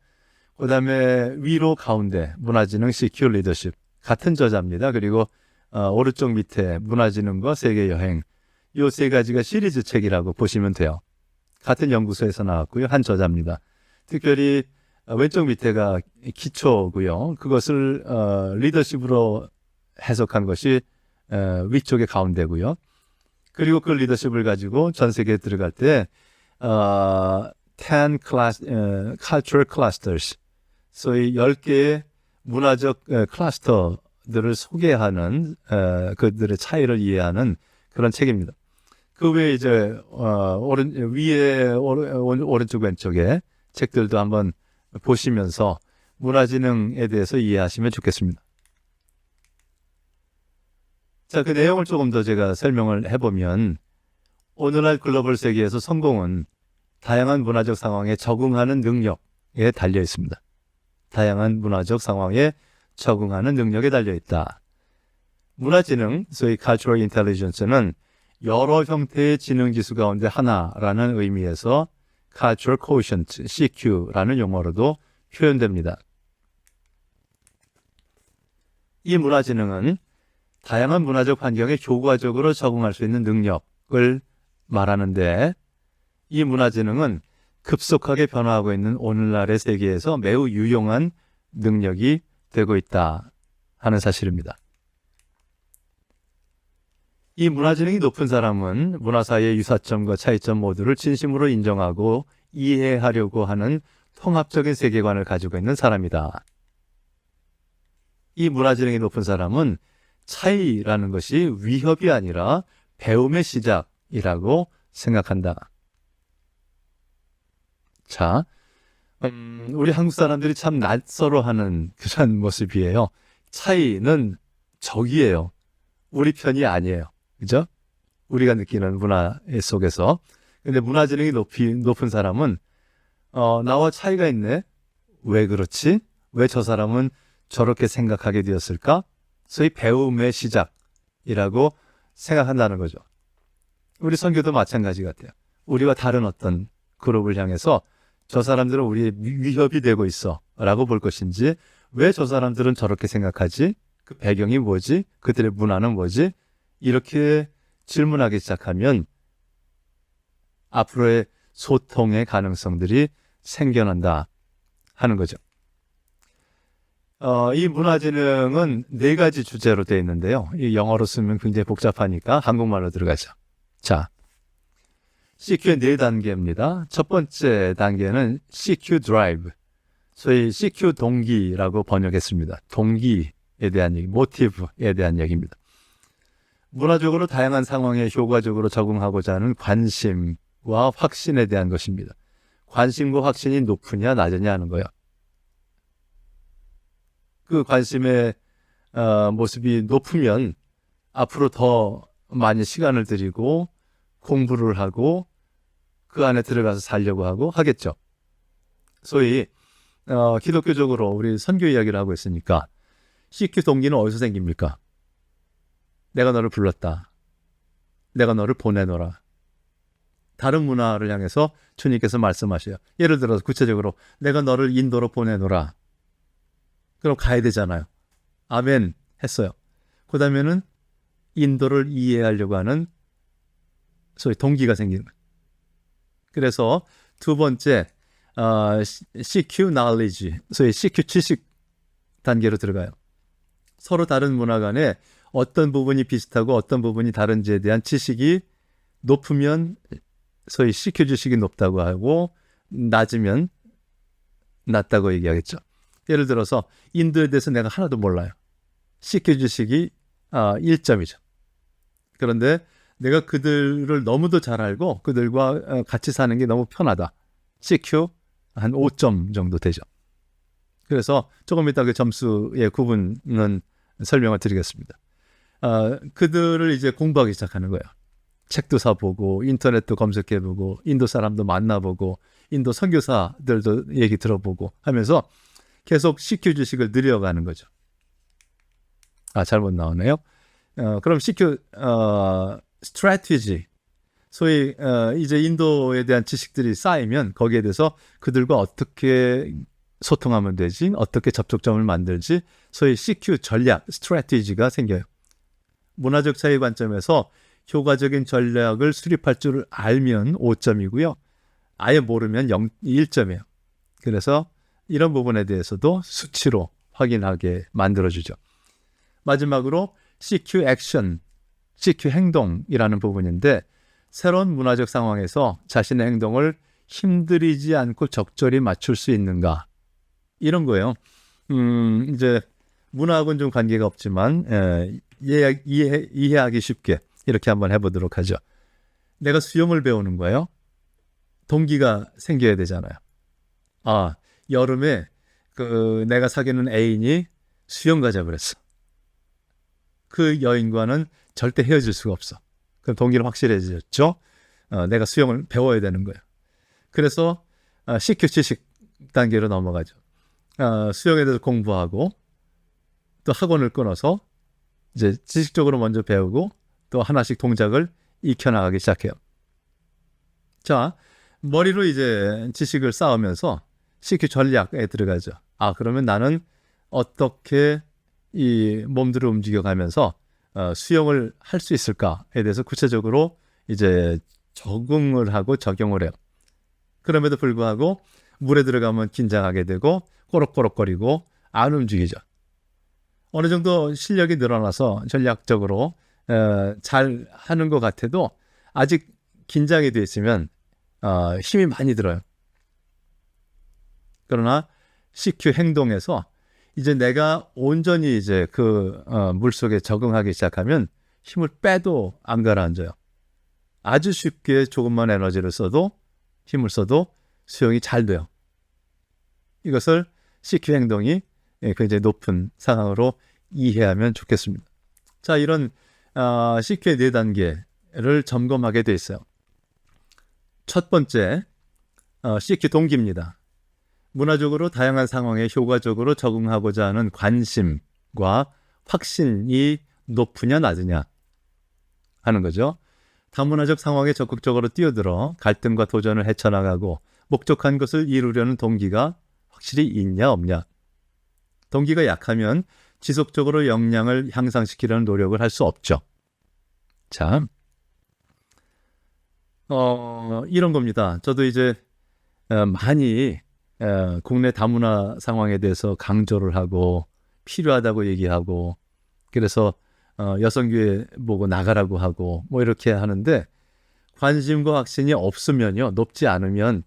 그다음에 위로 가운데 문화지능 CQ 리더십 같은 저자입니다. 그리고 오른쪽 밑에 문화지능과 세계여행 이 세 가지가 시리즈 책이라고 보시면 돼요. 같은 연구소에서 나왔고요. 한 저자입니다. 특별히 왼쪽 밑에가 기초고요. 그것을 리더십으로 해석한 것이 위쪽의 가운데고요. 그리고 그 리더십을 가지고 전 세계에 들어갈 때 10 cultural clusters, 소위 10개의 문화적 클러스터들을 소개하는 그들의 차이를 이해하는 그런 책입니다. 그 외에 이제 위에 오른쪽 왼쪽에 책들도 한번 보시면서 문화지능에 대해서 이해하시면 좋겠습니다. 자, 그 내용을 조금 더 제가 설명을 해보면 오늘날 글로벌 세계에서 성공은 다양한 문화적 상황에 적응하는 능력에 달려 있습니다. 다양한 문화적 상황에 적응하는 능력에 달려 있다. 문화지능, 소위 Cultural Intelligence는 여러 형태의 지능 지수 가운데 하나라는 의미에서 Cultural Quotient, CQ라는 용어로도 표현됩니다. 이 문화지능은 다양한 문화적 환경에 효과적으로 적응할 수 있는 능력을 말하는데 이 문화지능은 급속하게 변화하고 있는 오늘날의 세계에서 매우 유용한 능력이 되고 있다 하는 사실입니다. 이 문화지능이 높은 사람은 문화 사이의 유사점과 차이점 모두를 진심으로 인정하고 이해하려고 하는 통합적인 세계관을 가지고 있는 사람이다. 이 문화지능이 높은 사람은 차이라는 것이 위협이 아니라 배움의 시작이라고 생각한다. 자, 우리 한국 사람들이 참 낯설어하는 그런 모습이에요. 차이는 적이에요. 우리 편이 아니에요. 그죠? 우리가 느끼는 문화 속에서. 근데 문화지능이 높은 사람은 나와 차이가 있네. 왜 그렇지? 왜 저 사람은 저렇게 생각하게 되었을까? 소위 배움의 시작이라고 생각한다는 거죠. 우리 선교도 마찬가지 같아요. 우리와 다른 어떤 그룹을 향해서 저 사람들은 우리의 위협이 되고 있어 라고 볼 것인지, 왜 저 사람들은 저렇게 생각하지? 그 배경이 뭐지? 그들의 문화는 뭐지? 이렇게 질문하기 시작하면 앞으로의 소통의 가능성들이 생겨난다 하는 거죠. 이 문화지능은 4가지 주제로 되어 있는데요. 이 영어로 쓰면 굉장히 복잡하니까 한국말로 들어가죠. 자, CQ의 4단계입니다. 첫 번째 단계는 CQ 드라이브, 소위 CQ 동기라고 번역했습니다. 동기에 대한 얘기, 모티브에 대한 얘기입니다. 문화적으로 다양한 상황에 효과적으로 적응하고자 하는 관심과 확신에 대한 것입니다. 관심과 확신이 높으냐 낮으냐 하는 거예요. 그 관심의 모습이 높으면 앞으로 더 많이 시간을 들이고 공부를 하고 그 안에 들어가서 살려고 하고 하겠죠. 소위 기독교적으로 우리 선교 이야기를 하고 있으니까 CQ 동기는 어디서 생깁니까? 내가 너를 불렀다. 내가 너를 보내노라. 다른 문화를 향해서 주님께서 말씀하셔요. 예를 들어서 구체적으로 내가 너를 인도로 보내노라. 그럼 가야 되잖아요. 아멘 했어요. 그 다음에는 인도를 이해하려고 하는 소위 동기가 생기는 거예요. 그래서 두 번째 CQ knowledge, 소위 CQ 지식 단계로 들어가요. 서로 다른 문화 간에 어떤 부분이 비슷하고 어떤 부분이 다른지에 대한 지식이 높으면 소위 CQ 지식이 높다고 하고 낮으면 낮다고 얘기하겠죠. 예를 들어서 인도에 대해서 내가 하나도 몰라요. CQ 지식이 1점이죠. 그런데 내가 그들을 너무도 잘 알고 그들과 같이 사는 게 너무 편하다. CQ 한 5점 정도 되죠. 그래서 조금 이따 그 점수의 구분은 설명을 드리겠습니다. 그들을 이제 공부하기 시작하는 거예요. 책도 사보고 인터넷도 검색해보고 인도 사람도 만나보고 인도 선교사들도 얘기 들어보고 하면서 계속 CQ 지식을 늘려가는 거죠. 잘못 나오네요. 그럼 CQ strategy, 소위 이제 인도에 대한 지식들이 쌓이면 거기에 대해서 그들과 어떻게 소통하면 되지, 어떻게 접촉점을 만들지, 소위 CQ 전략, 스트래티지가 생겨요. 문화적 차이 관점에서 효과적인 전략을 수립할 줄 알면 5점이고요. 아예 모르면 1점이에요. 그래서 이런 부분에 대해서도 수치로 확인하게 만들어주죠. 마지막으로 CQ 액션, CQ 행동이라는 부분인데 새로운 문화적 상황에서 자신의 행동을 힘들이지 않고 적절히 맞출 수 있는가 이런 거예요. 이제 문화하고는 좀 관계가 없지만 이해하기 쉽게 이렇게 한번 해보도록 하죠. 내가 수영을 배우는 거예요. 동기가 생겨야 되잖아요. 아, 여름에 내가 사귀는 애인이 수영 가자 그랬어. 그 여인과는 절대 헤어질 수가 없어. 그럼 동기는 확실해졌죠. 내가 수영을 배워야 되는 거예요. 그래서 CQ 지식 단계로 넘어가죠. 수영에 대해서 공부하고 또 학원을 끊어서 이제 지식적으로 먼저 배우고 또 하나씩 동작을 익혀나가기 시작해요. 자, 머리로 이제 지식을 쌓으면서 CQ 전략에 들어가죠. 그러면 나는 어떻게 이 몸들을 움직여가면서 수영을 할 수 있을까에 대해서 구체적으로 이제 적응을 하고 적용을 해요. 그럼에도 불구하고 물에 들어가면 긴장하게 되고 꼬록꼬록거리고 안 움직이죠. 어느 정도 실력이 늘어나서 전략적으로 잘 하는 것 같아도 아직 긴장이 돼 있으면 힘이 많이 들어요. 그러나 CQ 행동에서 이제 내가 온전히 이제 물속에 적응하기 시작하면 힘을 빼도 안 가라앉아요. 아주 쉽게 조금만 에너지를 써도 힘을 써도 수영이 잘 돼요. 이것을 CQ 행동이 굉장히 높은 상황으로 이해하면 좋겠습니다. 자, 이런 CQ의 4단계를 점검하게 돼 있어요. 첫 번째, CQ 동기입니다. 문화적으로 다양한 상황에 효과적으로 적응하고자 하는 관심과 확신이 높으냐 낮으냐 하는 거죠. 다문화적 상황에 적극적으로 뛰어들어 갈등과 도전을 헤쳐나가고 목적한 것을 이루려는 동기가 확실히 있냐 없냐. 동기가 약하면 지속적으로 역량을 향상시키려는 노력을 할 수 없죠. 자, 이런 겁니다. 저도 이제 많이 국내 다문화 상황에 대해서 강조를 하고 필요하다고 얘기하고 그래서 여성교회 보고 나가라고 하고 뭐 이렇게 하는데 관심과 확신이 없으면요, 높지 않으면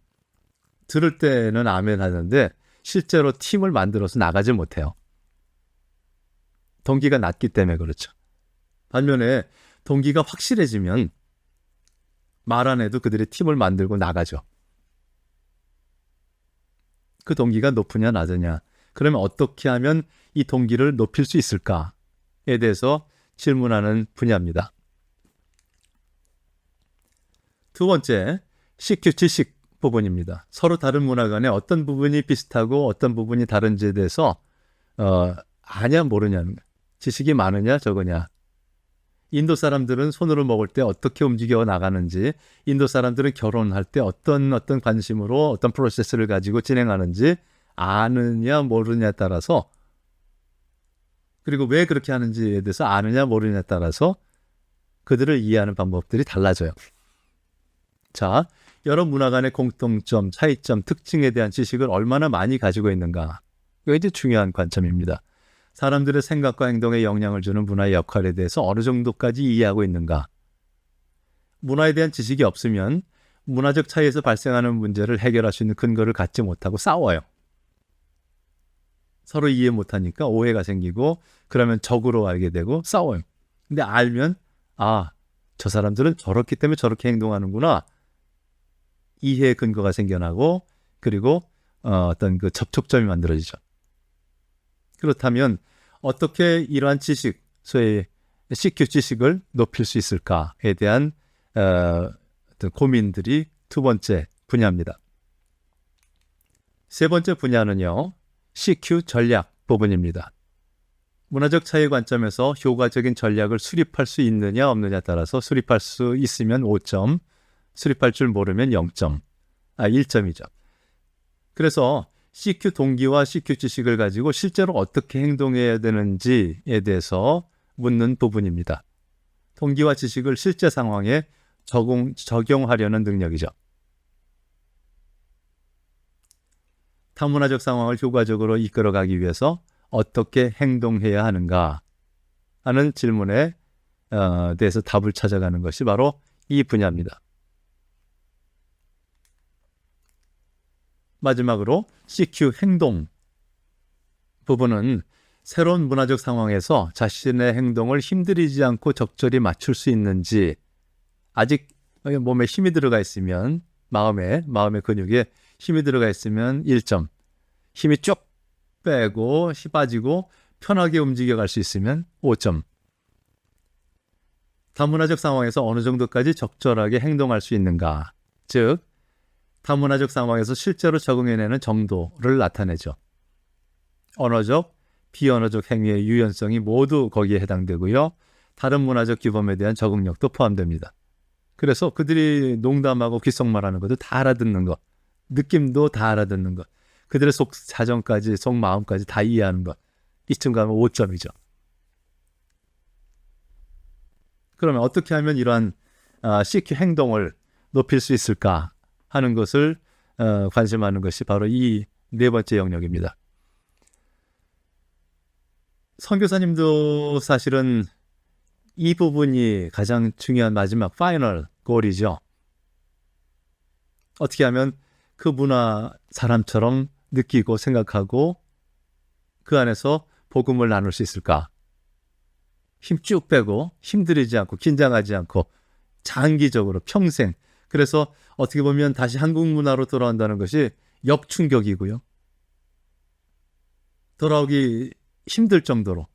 들을 때는 아멘 하는데 실제로 팀을 만들어서 나가지 못해요. 동기가 낮기 때문에 그렇죠. 반면에 동기가 확실해지면 말 안 해도 그들이 팀을 만들고 나가죠. 그 동기가 높으냐 낮으냐, 그러면 어떻게 하면 이 동기를 높일 수 있을까에 대해서 질문하는 분야입니다. 두 번째, CQ 지식 부분입니다. 서로 다른 문화 간에 어떤 부분이 비슷하고 어떤 부분이 다른지에 대해서 아냐 모르냐는 거예요. 지식이 많으냐 적으냐. 인도 사람들은 손으로 먹을 때 어떻게 움직여 나가는지, 인도 사람들은 결혼할 때 어떤 관심으로 어떤 프로세스를 가지고 진행하는지 아느냐 모르냐에 따라서, 그리고 왜 그렇게 하는지에 대해서 아느냐 모르냐에 따라서 그들을 이해하는 방법들이 달라져요. 자, 여러 문화 간의 공통점, 차이점, 특징에 대한 지식을 얼마나 많이 가지고 있는가. 이게 이제 중요한 관점입니다. 사람들의 생각과 행동에 영향을 주는 문화의 역할에 대해서 어느 정도까지 이해하고 있는가. 문화에 대한 지식이 없으면 문화적 차이에서 발생하는 문제를 해결할 수 있는 근거를 갖지 못하고 싸워요. 서로 이해 못하니까 오해가 생기고 그러면 적으로 알게 되고 싸워요. 근데 알면 저 사람들은 저렇기 때문에 저렇게 행동하는구나. 이해의 근거가 생겨나고 그리고 어떤 그 접촉점이 만들어지죠. 그렇다면 어떻게 이러한 지식, 소위 CQ 지식을 높일 수 있을까에 대한 어떤 고민들이 두 번째 분야입니다. 세 번째 분야는요, CQ 전략 부분입니다. 문화적 차이 관점에서 효과적인 전략을 수립할 수 있느냐 없느냐에 따라서 수립할 수 있으면 5점, 수립할 줄 모르면 0점, 1점이죠. 그래서 CQ 동기와 CQ 지식을 가지고 실제로 어떻게 행동해야 되는지에 대해서 묻는 부분입니다. 동기와 지식을 실제 상황에 적용하려는 능력이죠. 타문화적 상황을 효과적으로 이끌어가기 위해서 어떻게 행동해야 하는가 하는 질문에 대해서 답을 찾아가는 것이 바로 이 분야입니다. 마지막으로 CQ 행동 부분은 새로운 문화적 상황에서 자신의 행동을 힘들이지 않고 적절히 맞출 수 있는지, 아직 몸에 힘이 들어가 있으면, 마음의 근육에 힘이 들어가 있으면 1점, 힘이 쭉 빼고 빠지고 편하게 움직여갈 수 있으면 5점. 다문화적 상황에서 어느 정도까지 적절하게 행동할 수 있는가, 즉 다문화적 상황에서 실제로 적응해내는 정도를 나타내죠. 언어적, 비언어적 행위의 유연성이 모두 거기에 해당되고요. 다른 문화적 규범에 대한 적응력도 포함됩니다. 그래서 그들이 농담하고 귓속말하는 것도 다 알아듣는 것, 느낌도 다 알아듣는 것, 그들의 속 사정까지, 속 마음까지 다 이해하는 것, 이쯤 가면 5점이죠. 그러면 어떻게 하면 이러한 CQ 행동을 높일 수 있을까 하는 것을 관심하는 것이 바로 이 네 번째 영역입니다. 선교사님도 사실은 이 부분이 가장 중요한 마지막 파이널 골이죠. 어떻게 하면 그 문화 사람처럼 느끼고 생각하고 그 안에서 복음을 나눌 수 있을까? 힘 쭉 빼고 힘들이지 않고 긴장하지 않고 장기적으로 평생. 그래서 어떻게 보면 다시 한국 문화로 돌아온다는 것이 역충격이고요. 돌아오기 힘들 정도로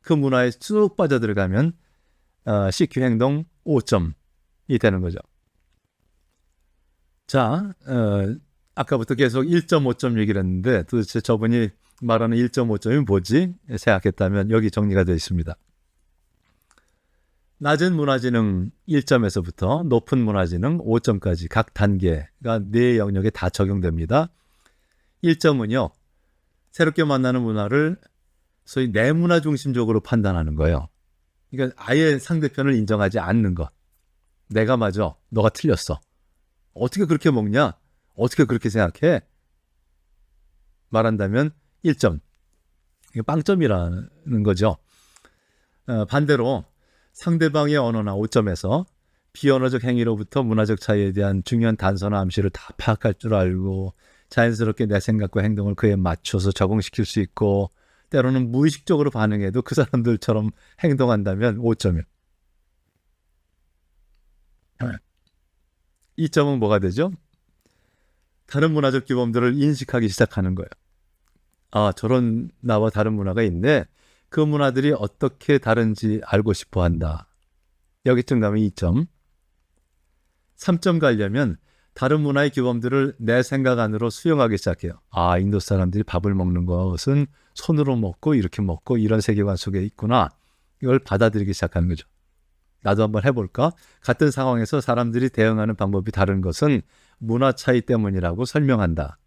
그 문화에 쑥 빠져들어가면 CQ 행동 5점이 되는 거죠. 자, 아까부터 계속 1.5점 얘기를 했는데 도대체 저분이 말하는 1.5점이 뭐지? 생각했다면 여기 정리가 되어 있습니다. 낮은 문화지능 1점에서부터 높은 문화지능 5점까지 각 단계가 네 영역에 다 적용됩니다. 1점은요, 새롭게 만나는 문화를 소위 내문화 중심적으로 판단하는 거예요. 그러니까 아예 상대편을 인정하지 않는 것. 내가 맞아, 너가 틀렸어. 어떻게 그렇게 먹냐? 어떻게 그렇게 생각해? 말한다면 1점. 이게 빵점이라는 거죠. 반대로 상대방의 언어나 5점에서 비언어적 행위로부터 문화적 차이에 대한 중요한 단서나 암시를 다 파악할 줄 알고 자연스럽게 내 생각과 행동을 그에 맞춰서 적응시킬 수 있고 때로는 무의식적으로 반응해도 그 사람들처럼 행동한다면 5점이요. 2점은 뭐가 되죠? 다른 문화적 규범들을 인식하기 시작하는 거예요. 아, 저런 나와 다른 문화가 있네. 그 문화들이 어떻게 다른지 알고 싶어 한다. 여기쯤 가면 2점. 3점 가려면 다른 문화의 규범들을 내 생각 안으로 수용하기 시작해요. 아, 인도 사람들이 밥을 먹는 것은 손으로 먹고 이렇게 먹고 이런 세계관 속에 있구나. 이걸 받아들이기 시작하는 거죠. 나도 한번 해볼까? 같은 상황에서 사람들이 대응하는 방법이 다른 것은 문화 차이 때문이라고 설명한다.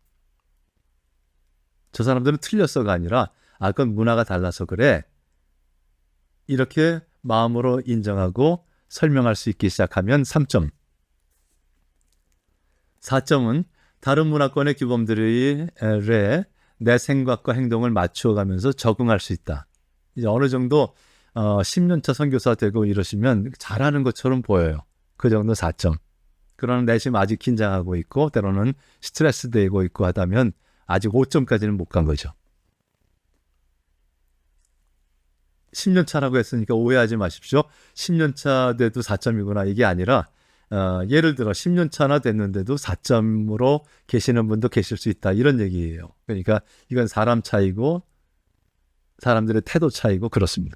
저 사람들은 틀렸어가 아니라 그건 문화가 달라서 그래. 이렇게 마음으로 인정하고 설명할 수 있기 시작하면 3점. 4점은 다른 문화권의 규범들에 내 생각과 행동을 맞추어가면서 적응할 수 있다. 이제 어느 정도 10년차 선교사 되고 이러시면 잘하는 것처럼 보여요. 그 정도 4점. 그러나 내심 아직 긴장하고 있고 때로는 스트레스 되고 있고 하다면 아직 5점까지는 못 간 거죠. 10년 차라고 했으니까 오해하지 마십시오. 10년 차 돼도 4점이구나 이게 아니라 예를 들어 10년 차나 됐는데도 4점으로 계시는 분도 계실 수 있다 이런 얘기예요. 그러니까 이건 사람 차이고 사람들의 태도 차이고 그렇습니다.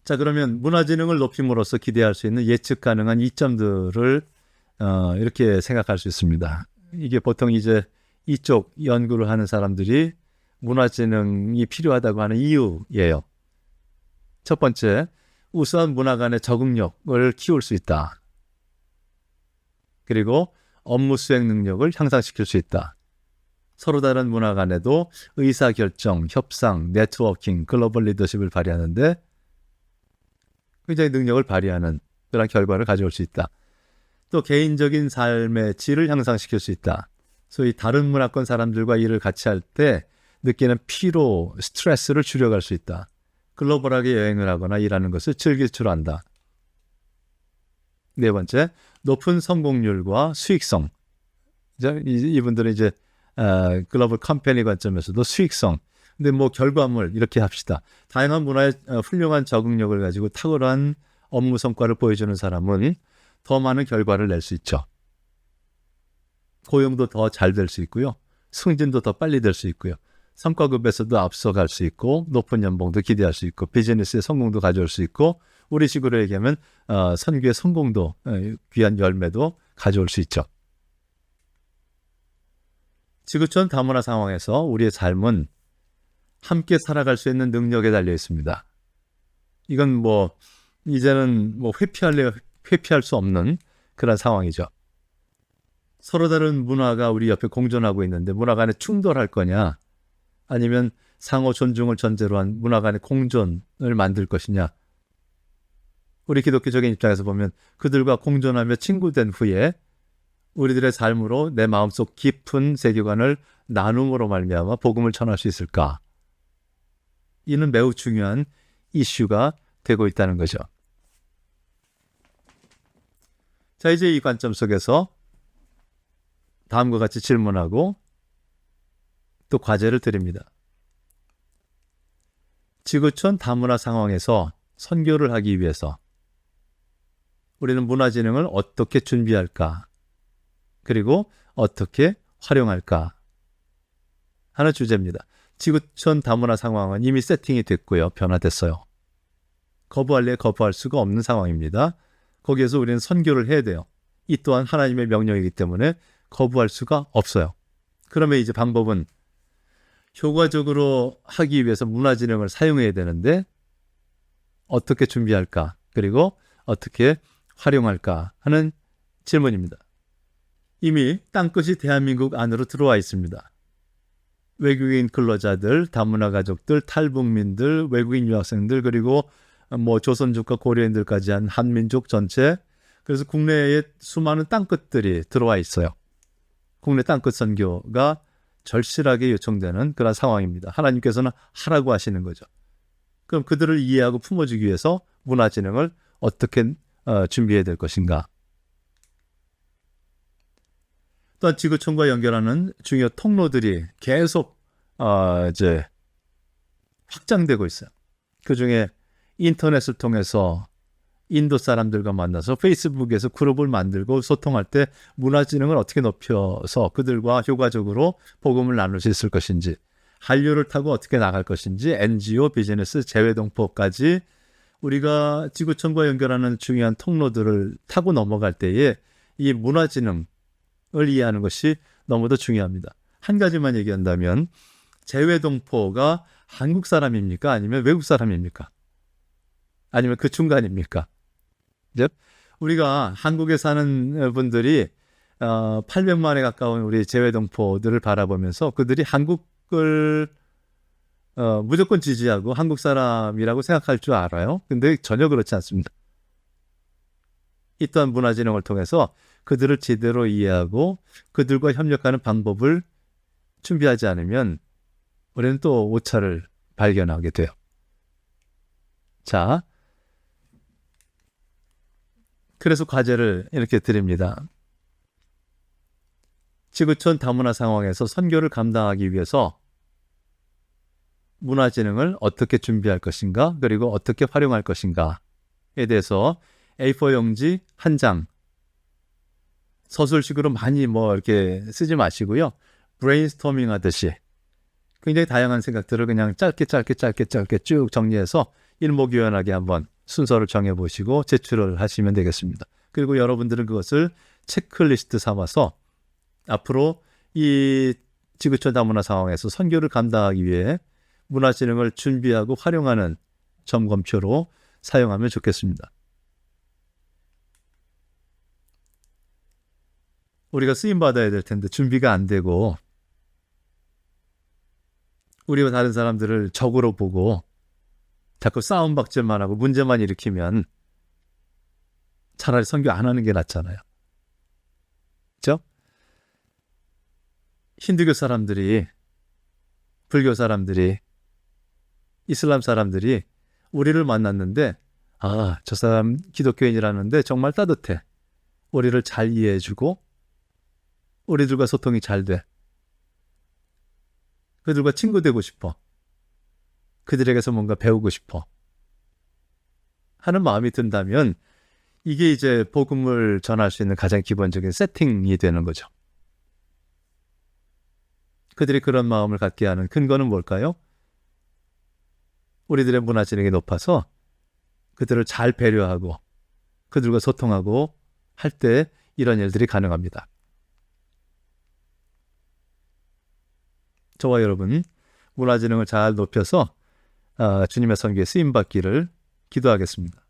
자, 그러면 문화지능을 높임으로써 기대할 수 있는 예측 가능한 이점들을 이렇게 생각할 수 있습니다. 이게 보통 이제 이쪽 연구를 하는 사람들이 문화지능이 필요하다고 하는 이유예요. 첫 번째, 우수한 문화 간의 적응력을 키울 수 있다. 그리고 업무 수행 능력을 향상시킬 수 있다. 서로 다른 문화 간에도 의사결정, 협상, 네트워킹, 글로벌 리더십을 발휘하는데 굉장히 능력을 발휘하는 그런 결과를 가져올 수 있다. 또 개인적인 삶의 질을 향상시킬 수 있다. 소위 다른 문화권 사람들과 일을 같이 할 때 느끼는 피로, 스트레스를 줄여갈 수 있다. 글로벌하게 여행을 하거나 일하는 것을 즐길 줄 안다. 네 번째, 높은 성공률과 수익성. 이분들은 이제 글로벌 컴퍼니 관점에서도 수익성. 근데 뭐 결과물 이렇게 합시다. 다양한 문화의 훌륭한 적응력을 가지고 탁월한 업무 성과를 보여주는 사람은 더 많은 결과를 낼 수 있죠. 고용도 더 잘 될 수 있고요. 승진도 더 빨리 될 수 있고요. 성과급에서도 앞서갈 수 있고 높은 연봉도 기대할 수 있고 비즈니스의 성공도 가져올 수 있고 우리식으로 얘기하면 선교의 성공도 귀한 열매도 가져올 수 있죠. 지구촌 다문화 상황에서 우리의 삶은 함께 살아갈 수 있는 능력에 달려 있습니다. 이건 뭐 이제는 뭐 회피할 수 없는 그런 상황이죠. 서로 다른 문화가 우리 옆에 공존하고 있는데 문화 간에 충돌할 거냐 아니면 상호 존중을 전제로 한 문화 간의 공존을 만들 것이냐. 우리 기독교적인 입장에서 보면 그들과 공존하며 친구된 후에 우리들의 삶으로 내 마음속 깊은 세계관을 나눔으로 말미암아 복음을 전할 수 있을까? 이는 매우 중요한 이슈가 되고 있다는 거죠. 자, 이제 이 관점 속에서 다음과 같이 질문하고 또 과제를 드립니다. 지구촌 다문화 상황에서 선교를 하기 위해서 우리는 문화진흥을 어떻게 준비할까? 그리고 어떻게 활용할까? 하는 주제입니다. 지구촌 다문화 상황은 이미 세팅이 됐고요. 변화됐어요. 거부할래 거부할 수가 없는 상황입니다. 거기에서 우리는 선교를 해야 돼요. 이 또한 하나님의 명령이기 때문에 거부할 수가 없어요. 그러면 이제 방법은 효과적으로 하기 위해서 문화진흥을 사용해야 되는데 어떻게 준비할까? 그리고 어떻게 활용할까? 하는 질문입니다. 이미 땅끝이 대한민국 안으로 들어와 있습니다. 외국인 근로자들, 다문화 가족들, 탈북민들, 외국인 유학생들 그리고 뭐 조선족과 고려인들까지 한 한민족 전체 그래서 국내에 수많은 땅끝들이 들어와 있어요. 국내 땅끝 선교가 절실하게 요청되는 그런 상황입니다. 하나님께서는 하라고 하시는 거죠. 그럼 그들을 이해하고 품어주기 위해서 문화진흥을 어떻게 준비해야 될 것인가? 또한 지구촌과 연결하는 중요 통로들이 계속 이제 확장되고 있어요. 그 중에 인터넷을 통해서 인도 사람들과 만나서 페이스북에서 그룹을 만들고 소통할 때 문화진흥을 어떻게 높여서 그들과 효과적으로 복음을 나눌 수 있을 것인지, 한류를 타고 어떻게 나갈 것인지, NGO, 비즈니스, 재외동포까지 우리가 지구촌과 연결하는 중요한 통로들을 타고 넘어갈 때에 이 문화진흥을 이해하는 것이 너무도 중요합니다. 한 가지만 얘기한다면 재외동포가 한국 사람입니까? 아니면 외국 사람입니까? 아니면 그 중간입니까? 즉 우리가 한국에 사는 분들이 800만에 가까운 우리 재외동포들을 바라보면서 그들이 한국을 무조건 지지하고 한국 사람이라고 생각할 줄 알아요. 근데 전혀 그렇지 않습니다. 이 또한 문화진흥을 통해서 그들을 제대로 이해하고 그들과 협력하는 방법을 준비하지 않으면 우리는 또 오차를 발견하게 돼요. 자, 그래서 과제를 이렇게 드립니다. 지구촌 다문화 상황에서 선교를 감당하기 위해서 문화진흥을 어떻게 준비할 것인가, 그리고 어떻게 활용할 것인가에 대해서 A4 용지 한 장, 서술식으로 많이 뭐 이렇게 쓰지 마시고요. 브레인스토밍 하듯이 굉장히 다양한 생각들을 그냥 짧게 쭉 정리해서 일목요연하게 한번 순서를 정해보시고 제출을 하시면 되겠습니다. 그리고 여러분들은 그것을 체크리스트 삼아서 앞으로 이 지구촌 다문화 상황에서 선교를 감당하기 위해 문화진흥을 준비하고 활용하는 점검표로 사용하면 좋겠습니다. 우리가 쓰임 받아야 될 텐데 준비가 안 되고 우리와 다른 사람들을 적으로 보고 자꾸 싸움박질만 하고 문제만 일으키면 차라리 선교 안 하는 게 낫잖아요. 그렇죠? 힌두교 사람들이, 불교 사람들이, 이슬람 사람들이 우리를 만났는데 아, 저 사람 기독교인이라는데 정말 따뜻해. 우리를 잘 이해해주고 우리들과 소통이 잘 돼. 그들과 친구 되고 싶어. 그들에게서 뭔가 배우고 싶어. 하는 마음이 든다면 이게 이제 복음을 전할 수 있는 가장 기본적인 세팅이 되는 거죠. 그들이 그런 마음을 갖게 하는 근거는 뭘까요? 우리들의 문화 지능이 높아서 그들을 잘 배려하고 그들과 소통하고 할 때 이런 일들이 가능합니다. 저와 여러분, 문화 지능을 잘 높여서 주님의 선교에 쓰임받기를 기도하겠습니다.